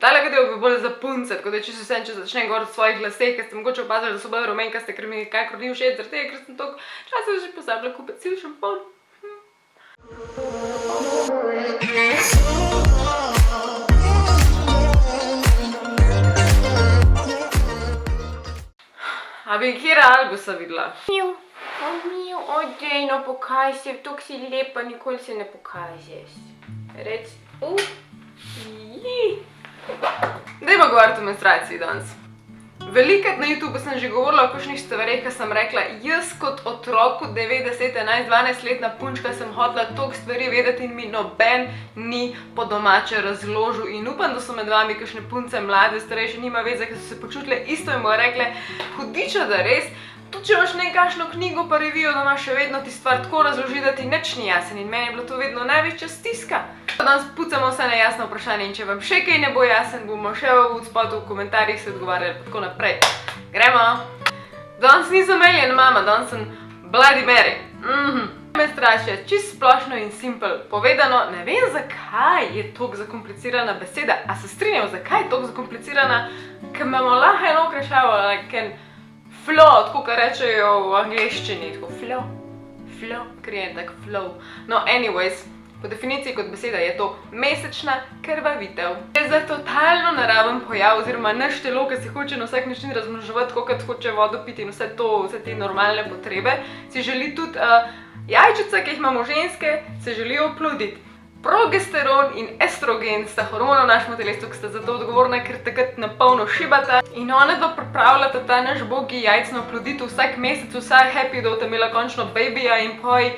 Tale video bi bolj za punce, tako da čisto vsem, če začnem govoriti o svojih laseh, ker ste mogoče opazili, da so bolj rumenkaste, ker mi kakor ni všeč, zaradi tega, ker sem toliko časa že pozabila kupiti sil šampon. A bi kjera Albusa videla? Ojej, no pokaj se, toliko si lepa, nikoli se ne pokažeš. Reci, Dajmo govoriti o menstruaciji danes. Velikrat na YouTubeu sem že govorila o kakšnih stvareh, ko sem rekla, jaz kot otroku 9, 10, 11, 12-letna punčka sem hotela toliko stvari vedeti in mi noben ni po domače razložil. In upam, da so med vami kakšne punce, mlade, starejše, nima veze, ker so se počutile isto in bojo rekle, hudiča, da res, tudi če imaš nekakšno knjigo pa revijo doma, še vedno ti stvar tako razloži, da ti nič ni jasen in meni je bilo to vedno največja stiska. Danes pucamo vse nejasno vprašanje in če vam še kaj ne bo jasen, bomo še v spotu v komentarjih se odgovarjali pa tako naprej. Gremo! Danes nisem Alien mama, danes sem Bloody Mary. Menstruacija, čisto splošno in simpel povedano, ne vem zakaj je toliko zakomplicirana beseda, a se strinjam, zakaj je toliko zakomplicirana, ker imamo lahko eno vprašavo, like flow, tako kar rečejo v angleščini, tako flow, ker je tak flow. No, anyways, po definiciji kot beseda je to mesečna krvavitev. Je za totalno naraven pojav oziroma naš telo, ki se hoče na vsak način razmnoževati, kot hoče vodo piti in vse te normalne potrebe, si želi tudi jajčica, ki jih imamo ženske, se želijo oploditi. Progesteron in estrogen sta hormona v našem telesu, ki sta za to odgovorna, ker takrat na polno šibata. In ona dva pripravljata ta naš bogi jajcno oploditev vsak mesec, vsa happy, da bosta imela končno babyja in poj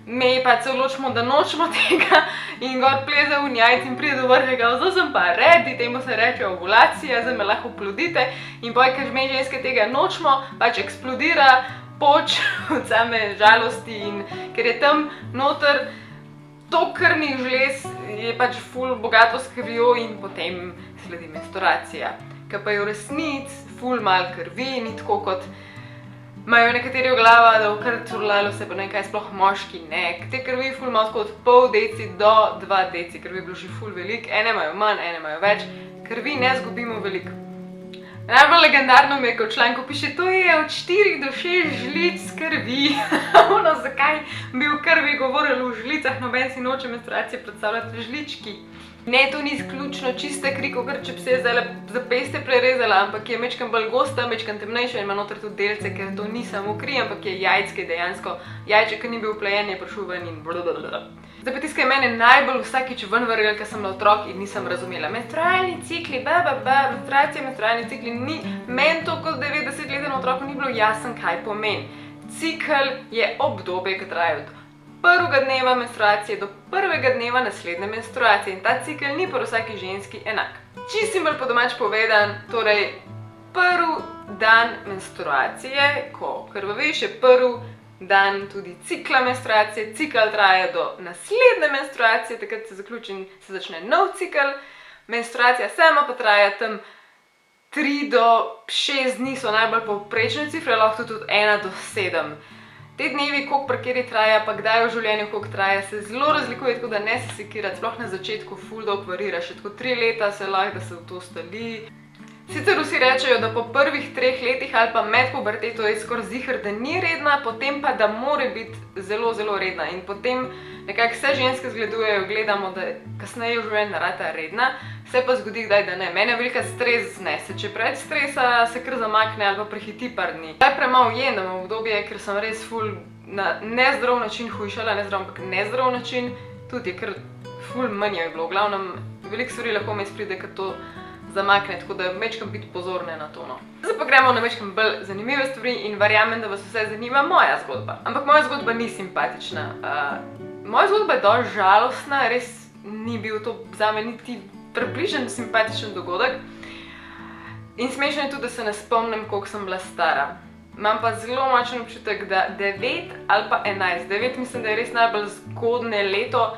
me pa se odločimo, da nočemo tega in gor pleze v jajc in pride do vrhega, zdaj sem pa ready, temu se reče ovulacija, zdaj me lahko oplodite in poj, ker me ženske tega nočemo, pač eksplodira poč od same žalosti in ker je tam noter to krvnih žlez je pač ful bogato s krvjo in potem sledi menstruacija. Ker pa je v resnici ful mal krvi, ni tako kot imajo nekateri v glava, da v kar curlalo se pa nekaj sploh moški, ne. Te krvi ful malo tako od pol deci do 2 deci, krvi je bilo že ful veliko, ene imajo manj, ene imajo več, krvi ne zgubimo veliko. Najbolj legendarno mi je, ko v članku piše, to je od 4 do 6 žlic krvi. Ono, zakaj bi v krvi govorili v žlicah, noben si noče menstruacije predstavljati žlički. Ne, to ni izključno čista kri, kakor če bi se zdaj zapeste prerezala, ampak je mečkan bolj gosta, mečkan temnejša in ima noter tudi delce, ker to ni samo kri, ampak je jajčke dejansko. Jajček, ki ni bil plejen, je prišel ven in blablabla. Zdaj pa tisto, kar je mene najbolj vsakič ven vrgel, ker sem bila otrok in nisem razumela. Menstrualni cikli, menstruacija, menstrualni cikli, meni to kot 90-letnemu otroku ni bilo jasen, kaj pomeni. Cikl je obdobje, ki traja od prvega dneva menstruacije do prvega dneva naslednje menstruacije in ta cikl ni pri vsaki ženski enak. Čisto bolj po domač povedan, torej prvi dan menstruacije, ko krvaviš, je prvi dan tudi cikla menstruacije, cikl traja do naslednje menstruacije, takrat se zaključi in se začne nov cikl. Menstruacija sama pa traja tam 3 do 6 dni so najbolj povprečne cifre, lahko tudi od 1 do 7. Te dnevi, koliko pri kateri traja, pa kdaj v življenju koliko traja, se zelo razlikuje, tako da ne se sekirati, sploh na začetku ful dolgo varira, še tako 3 leta se lahko, da se v to stali. Sicer vsi rečejo, da po prvih 3 letih ali pa med puberteto je skoraj ziher, da ni redna, potem pa da more biti zelo, zelo redna in potem nekako vse ženske zgledujejo, gledamo, da kasneje v življenju narata redna, se pa zgodi kdaj, da ne. Mene velika stres znese, če preveč stresa se kar zamakne ali pa prehiti par dni. Zdaj premalo jem, da imam obdobje, ker sem res ful na nezdrav način hujšala, ampak nezdrav način, tudi je kar ful manj je bilo, v glavnem veliko stvari lahko me spride, ker to zamakne, tako da mečkam biti pozorne na to. Zdaj pa gremo na mečkam bolj zanimive stvari in verjamem, da vas vse zanima moja zgodba. Ampak moja zgodba ni simpatična. Moja zgodba je dosti žalostna, res ni bil to zame niti približen simpatičen dogodek. In smešno je tudi, da se ne spomnim, koliko sem bila stara. Imam pa zelo močen občutek, da 9 ali pa 11. 9 mislim, da je res najbolj zgodne leto.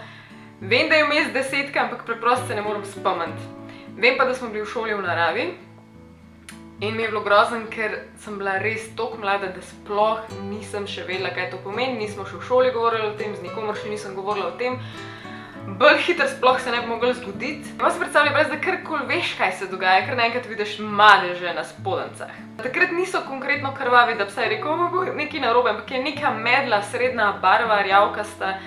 Vem, da je vmes 10, ampak preprosto se ne morem spomniti. Vem pa, da smo bili v šoli v naravi in mi je bilo grozen, ker sem bila res toliko mlada, da sploh nisem še vedela, kaj to pomeni. Nismo še v šoli govorili o tem, z nikomer še nisem govorila o tem. bolj hitro sploh se ne bi moglo zgoditi. Pa si predstavljaj, brez da karkoli veš, kaj se dogaja, ker naenkrat vidiš madeže na spodencah. Takrat niso konkretno krvavi, da bi se rekel, nekaj narobe, ampak je neka medla, srednja barva, rjavkasta,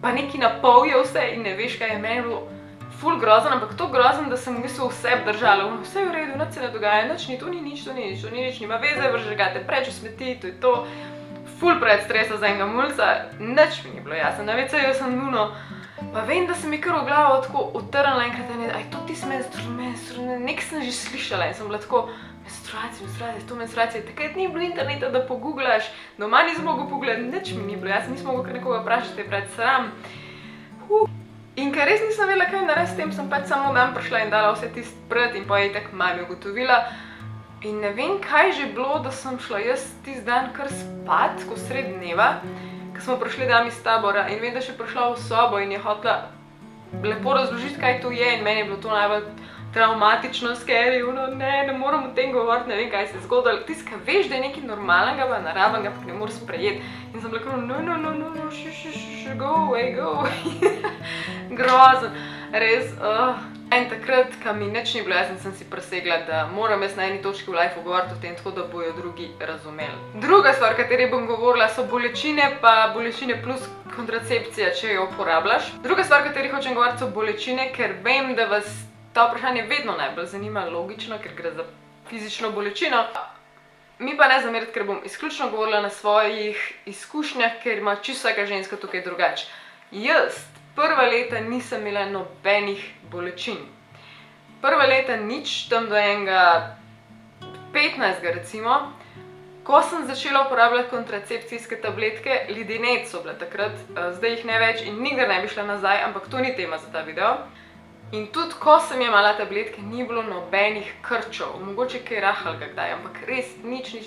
pa nekaj na pol je vse in ne veš, kaj je. Meni bilo ful grozen, ampak to grozen, da sem v bistvu vse držala. Vse je v redu, nič se ne dogaja, nič ni, to ni nič, nima veze, vržegate preč v smeti, to je to. Ful pred stresa za enega mulca, nič mi ni bilo jasno. Na WC-ju sem nuno, pa vem, da se mi kar v glavo tako utrnila enkrat, aj to ti si menstruacija, nek sem že slišala in sem bila tako, menstruacija, takrat ni bilo interneta, da pogooglaš, doma nisem mogel pogledati, nič mi ni bilo jasno, nisem mogel kar nekoga vprašati, je pred sram. In ker res nisem vedela, kaj narediti s tem, sem pač samo dan prišla in dala vse tisti pred in pa je itak mami ugotovila. In ne vem, kaj že bilo, da sem šla jaz tisti dan kar spat, ko sred dneva, ko smo prišli dam iz tabora in vem, da še prišla v sobo in je hotela lepo razložiti, kaj to je in meni je bilo to najbolj traumatično, scary, ne moram o tem govoriti, ne vem, kaj se je zgodilo. Tisti, ki veš, da je nekaj normalnega, pa naravnega, pa ne moreš sprejeti. In sem bila kao, no, go away. Grozen, res. In takrat, ko mi nič ni bilo jasno, sem si presegla, da moram jaz na eni točki v lifeu govoriti o tem, tako da bojo drugi razumeli. Druga stvar, o kateri bom govorila, so bolečine, pa bolečine plus kontracepcija, če jo uporabljaš. Druga stvar, o kateri hočem govoriti, so bolečine, ker vem, da vas ta vprašanje vedno najbolj zanima, logično, ker gre za fizično bolečino. Mi pa ne zameriti, ker bom izključno govorila na svojih izkušnjah, ker ima čisto vsaka ženska tukaj drugače. Jaz prva leta nisem imela nobenih bolečin. Prva leta nič, tam do enega 15. recimo, ko sem začela uporabljati kontracepcijske tabletke, Lidinet so bile takrat, zdaj jih ne več in nikdar ne bi šla nazaj, ampak to ni tema za ta video. In tudi, ko sem jemala tabletke, ni bilo nobenih krčev, mogoče kaj rahalga kdaj, ampak res nič.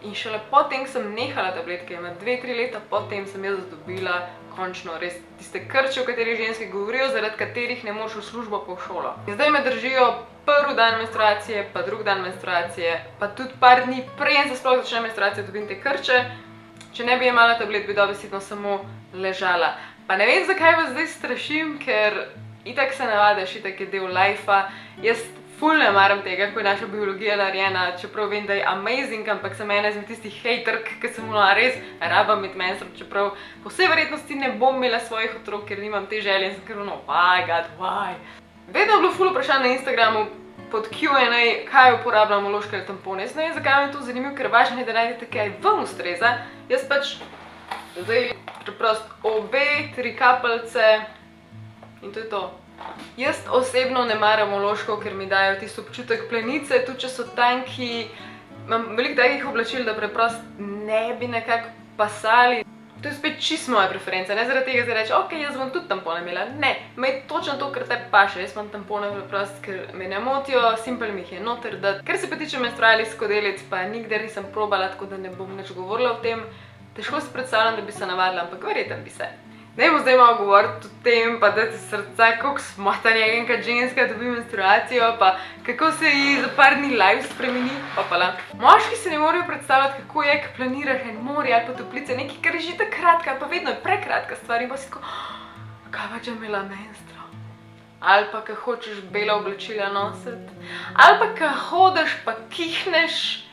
In šele potem sem nehala tabletke, 2-3 leta potem sem jaz dobila končno res tiste krče, o katerih ženske govorijo, zaradi katerih ne moreš v službo pa v šolo. In zdaj me držijo prvi dan menstruacije, pa drugi dan menstruacije, pa tudi par dni preden se sploh začne menstruacija, dobim te krče. Če ne bi jemala tablet, bi dobesedno samo ležala. Pa ne vem, zakaj vas zdaj strašim, ker itak se navadiš, itak je del lifea. Jaz ful ne maram tega, ko je naša biologija narejena, čeprav vem, da je amazing, ampak sem ena izmed tistih hejterk, ki sem res rabam imeti menstruacijo, čeprav po vsej verjetnosti ne bom imela svojih otrok, ker nimam te želje in sem kar why God, why? Vedno je bilo ful vprašanj na Instagramu pod Q&A, kaj uporabljam ološke tampone. Jaz ne vem, zakaj vam je to zanimivo, ker važno je, da najdete kaj vam ustreza. Jaz pač zdaj preprosto 3 kapljice in to je to. Jaz osebno ne maram ološkov, ker mi dajo tisti občutek plenice, tudi če so tanki. Imam veliko takih oblačil, da preprosto ne bi nekako pasali. To je spet čisto moja preferenca, ne zaradi tega, da reče, ok, jaz bom tudi tampone imela. Ne, imej točno to, kar tebi paše. Jaz imam tampone preprosto, ker me ne motijo, simpel mi jih je noter dati. Kar se pa tiče menstrualnih skodelic, pa nikdar nisem probala, tako da ne bom nič govorila o tem. Težko si predstavljam, da bi se navadila, ampak verjetno bi se. Dajmo zdaj malo govoriti o tem, pa dati srca, koliko smotanja enkrat ženska dobi menstruacijo, pa kako se ji za par dni life spremeni. Moški se ne morajo predstavljati, kako je, ko planiraš en morje ali pa toplice, nekaj, kar je že tako kratka, pa vedno je prekratka stvar in pa si tako, kaj pa če imela menstro? Ali pa, ko hočeš bela oblačila nositi, ali pa, ko hodiš pa kihneš.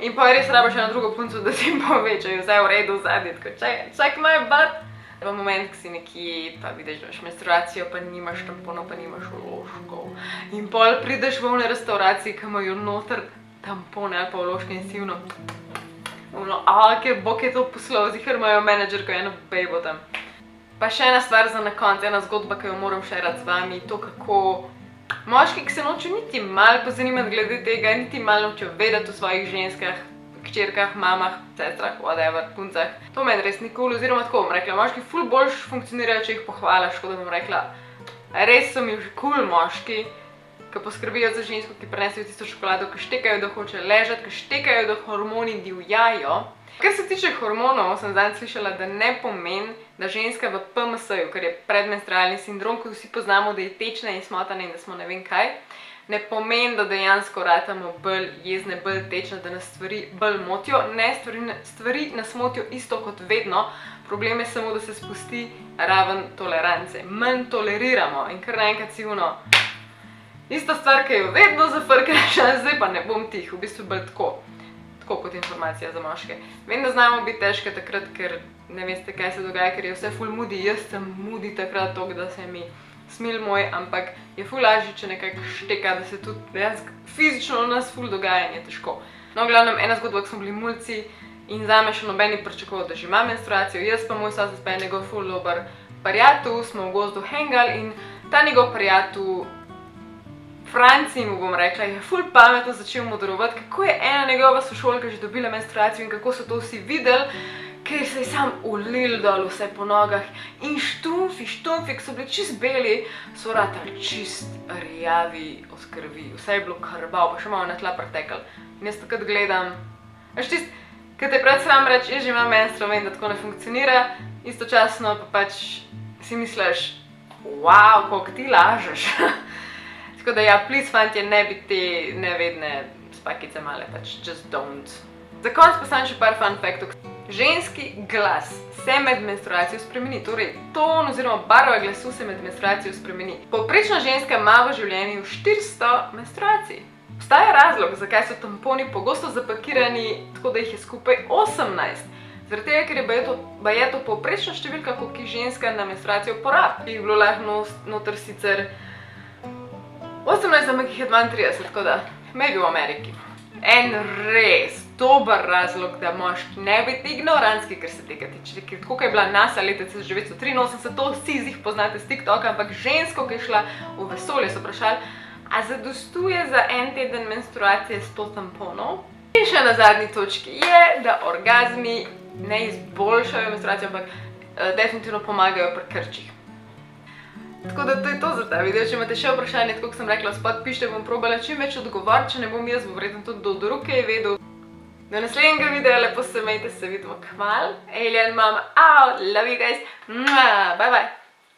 In pa res rabaš eno drugo punco, da ti pove, če je vse v redu zadnji, tako check my butt. V moment, ko si nekje, pa vidiš, da imaš menstruacijo, pa nimaš tamponov, pa nimaš ološkov. In pol prideš v one restauraciji, ki imajo noter tampone ali pa ološke in si ker bog je to poslal, zihar imajo menedžer, ko je eno bejbo tam. Pa še ena stvar za na konec, ena zgodba, ki jo moram šerati z vami, to kako moški, ki se nočejo niti malo pozanimati glede tega, niti malo nočejo vedeti o svojih ženskah, hčerkah, mamah, sestrah, whatever, puncah. To meni res ni cool, oziroma tako bom rekla, moški ful boljš funkcionirajo, če jih pohvalaš, tako da bom rekla, res so mi cool moški, ki poskrbijo za žensko, ki prinesejo tisto šokolado, ki štekajo, da hoče ležati, ki štekajo, da hormoni divjajo. Kar se tiče hormonov, sem zdaj slišala, da ne pomeni, da ženska v PMS-ju, kar je predmenstrualni sindrom, ko vsi poznamo, da je tečna in smotana in da smo ne vem kaj, ne pomeni, da dejansko ratamo bolj jezne, bolj tečne, da nas stvari bolj motijo. Ne, stvari nas motijo isto kot vedno. Problem je samo, da se spusti raven tolerance. Manj toleriramo in kar naenkrat si ista stvar, ki jo vedno zafrkaš, zdaj pa ne bom tih, v bistvu bolj tako kot informacija za moške. Vem, da znamo biti težke takrat, ker ne veste, kaj se dogaja, ker je vse ful moody. Jaz sem moody takrat toliko, da se mi smil moj, ampak je ful lažje, če nekako šteka, da se tudi dejansko fizično v nas ful dogaja in je težko. No, v glavnem, ena zgodba, ko smo bili mulci in zame še noben ni pričakoval, da že imam menstruacijo, jaz pa moj sosed pa je njegov ful dober prijatelj, smo v gozdu hengali in ta njegov prijatelj, Franciji mu bom rekla, je ful pametno začel moderovati, kako je ena njegova sošolka že dobila menstruacijo in kako so to vsi videli, ker se je sam ulil dol vse po nogah in štumfi, ki so bili čist beli, so ratali čist rjavi od krvi, vse je bilo krvav, pa še malo na tla pretekali. In jaz takrat gledam, veš tist, ko te pred sram reči, jaz že imam menstru, vem, da tako ne funkcionira, istočasno pa pač si misliš, wow, koliko ti lažeš. Tako da ja, please fantje, ne bi te nevedne spakice male, pač just don't. Za konec pa sam še par fun faktov. Ženski glas se med menstruacijo spremeni, torej ton oziroma barva glasu se med menstruacijo spremeni. Povprečna ženska ima v življenju 400 menstruacij. Obstaja razlog, zakaj so tamponi pogosto zapakirani, tako da jih je skupaj 18. Zaradi tega, ker je baje to povprečna številka, koliko ženska na menstruacijo porabi. Jih bilo lahko noter sicer 18, ampak jih je 32, tako da, maybe v Ameriki. En res dober razlog, da moški ne biti ignorantski, ker se tega tiče. Ker koliko je bila NASA leta 1983, to vsi z jih poznate z TikToka, ampak žensko, ki je šla v vesolje, so vprašali, a zadostuje za en teden menstruacije 100 tamponov? In še na zadnji točki je, da orgazmi ne izboljšajo menstruacijo, ampak definitivno pomagajo pri krčih. Tako da to je to za ta video. Če imate še vprašanje, tako kot sem rekla, spod pišite, bom probala čim več odgovoriti, če ne bom jaz, bo verjetno tudi do druge je vedel. Do naslednjega videa, lepo se imejte, se vidimo kmalu. Alien mama, out, love you guys, bye bye.